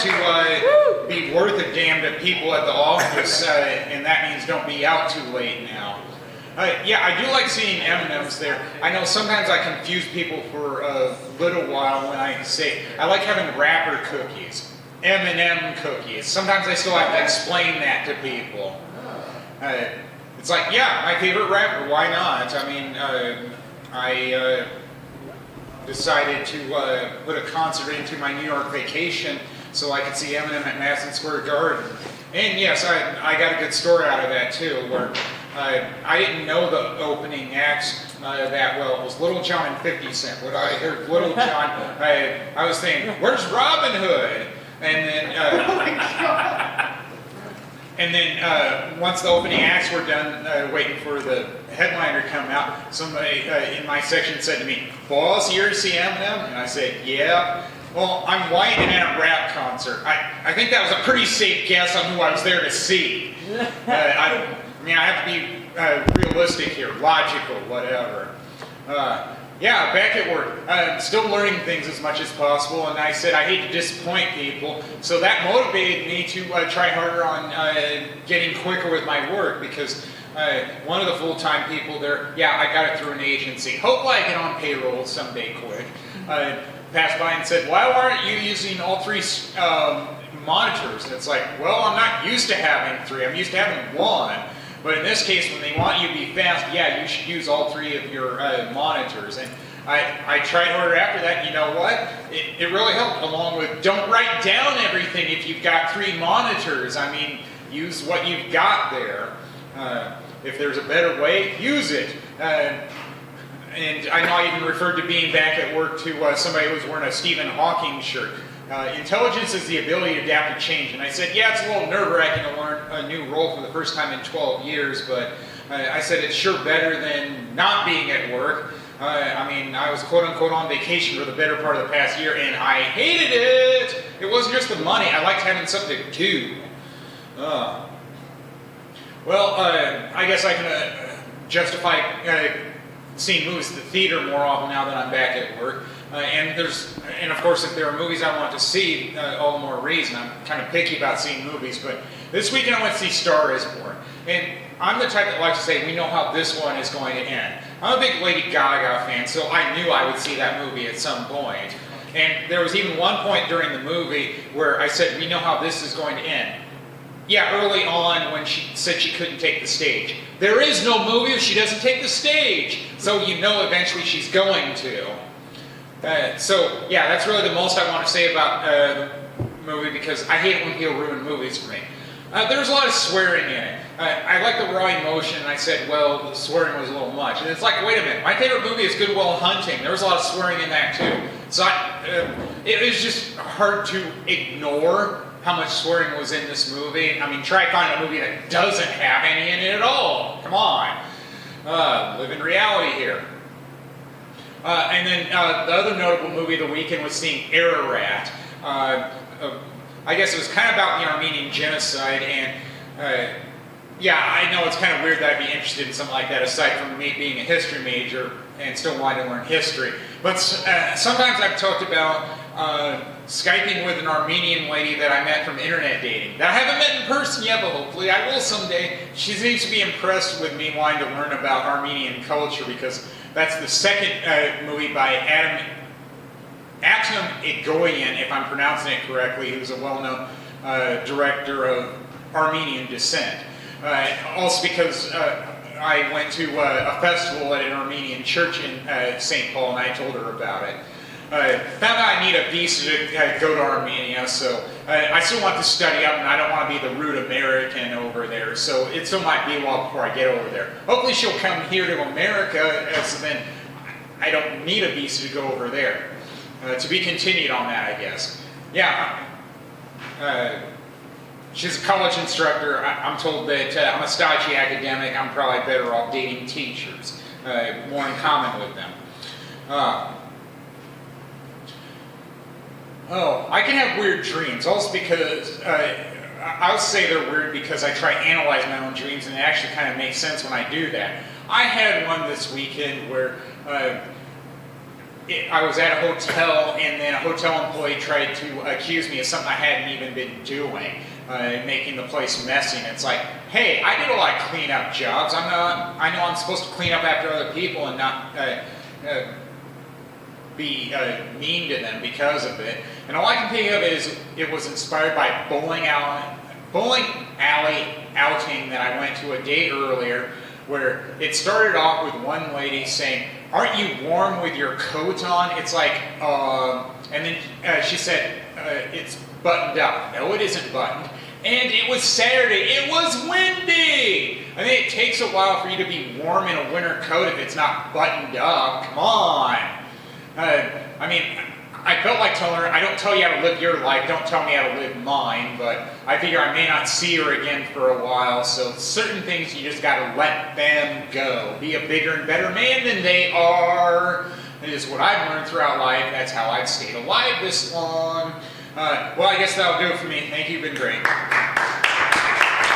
out to be worth a damn to people at the office, and that means don't be out too late now. Yeah, I do like seeing M&Ms there. I know sometimes I confuse people for a little while when I say I like having wrapper cookies, M&M cookies. Sometimes I still have to explain that to people. It's like, yeah, my favorite rapper, why not? I mean, I decided to put a concert into my New York vacation so I could see Eminem at Madison Square Garden. And yes, I got a good story out of that too, where I didn't know the opening acts that well. It was Little John and 50 Cent. When I heard Little John, I was thinking, where's Robin Hood? And then once the opening acts were done, waiting for the headliner to come out, somebody in my section said to me, "Boss, you here to see Eminem?" And I said, "Yeah." "Well, I'm white and at a rap concert." I think that was a pretty safe guess on who I was there to see. I mean, I have to be realistic here, logical, whatever. Yeah, back at work. I'm still learning things as much as possible, and I said I hate to disappoint people, so that motivated me to try harder on getting quicker with my work, because one of the full-time people there, yeah, I got it through an agency. Hopefully I get on payroll someday quick. Passed by and said, "Why aren't you using all three monitors?" And it's like, well, I'm not used to having three. I'm used to having one. But in this case, when they want you to be fast, yeah, you should use all three of your monitors. And I tried harder after that. You know what? It really helped, along with don't write down everything if you've got three monitors. I mean, use what you've got there. If there's a better way, use it. And I know I even referred to being back at work to somebody who was wearing a Stephen Hawking shirt. Intelligence is the ability to adapt to change. And I said, yeah, it's a little nerve-wracking to learn a new role for the first time in 12 years, but I said it's sure better than not being at work. I mean, I was quote-unquote on vacation for the better part of the past year, and I hated it! It wasn't just the money. I liked having something to do. Well, I guess I can justify seeing movies at the theater more often now that I'm back at work. And of course, if there are movies I want to see, all the more reason. I'm kind of picky about seeing movies, but this weekend I went to see Star is Born. And I'm the type that likes to say, we know how this one is going to end. I'm a big Lady Gaga fan, so I knew I would see that movie at some point. And there was even one point during the movie where I said, we know how this is going to end. Yeah, early on when she said she couldn't take the stage. There is no movie if she doesn't take the stage. So you know eventually she's going to. So, yeah, that's really the most I want to say about the movie, because I hate it when people ruin movies for me. There's a lot of swearing in it. I like the raw emotion, and I said, well, the swearing was a little much. And it's like, wait a minute, my favorite movie is Good Will Hunting. There was a lot of swearing in that, too. So it was just hard to ignore how much swearing was in this movie. I mean, try finding a movie that doesn't have any in it at all. Come on. Live in reality here. And then the other notable movie of the weekend was seeing Ararat. I guess it was kind of about the Armenian genocide, and yeah, I know it's kind of weird that I'd be interested in something like that, aside from me being a history major and still wanting to learn history. But sometimes I've talked about Skyping with an Armenian lady that I met from internet dating. That I haven't met in person yet, but hopefully I will someday. She seems to be impressed with me wanting to learn about Armenian culture, because that's the second movie by Atom Egoyan, if I'm pronouncing it correctly, who's a well-known director of Armenian descent. Also because I went to a festival at an Armenian church in St. Paul, and I told her about it. Found out I need a visa to go to Armenia, so I still want to study up, and I don't want to be the rude American over there, so it still might be a while before I get over there. Hopefully she'll come here to America, so then I don't need a visa to go over there. To be continued on that, I guess. Yeah, she's a college instructor. I'm told that I'm a stodgy academic. I'm probably better off dating teachers, more in common with them. I can have weird dreams, also because, I'll say they're weird because I try to analyze my own dreams, and it actually kind of makes sense when I do that. I had one this weekend where I was at a hotel, and then a hotel employee tried to accuse me of something I hadn't even been doing, making the place messy. And it's like, hey, I did a lot of cleanup jobs. I know I'm supposed to clean up after other people and not be mean to them because of it. And all I can think of is it was inspired by a bowling alley outing that I went to a day earlier, where it started off with one lady saying, "Aren't you warm with your coat on?" It's like, and then she said, "It's buttoned up." No, it isn't buttoned. And it was Saturday. It was windy. I mean, it takes a while for you to be warm in a winter coat if it's not buttoned up. Come on. I mean, I felt like telling her, I don't tell you how to live your life, don't tell me how to live mine, but I figure I may not see her again for a while, so certain things you just gotta let them go. Be a bigger and better man than they are. It is what I've learned throughout life. That's how I've stayed alive this long. Well, I guess that'll do it for me. Thank you, you've been great.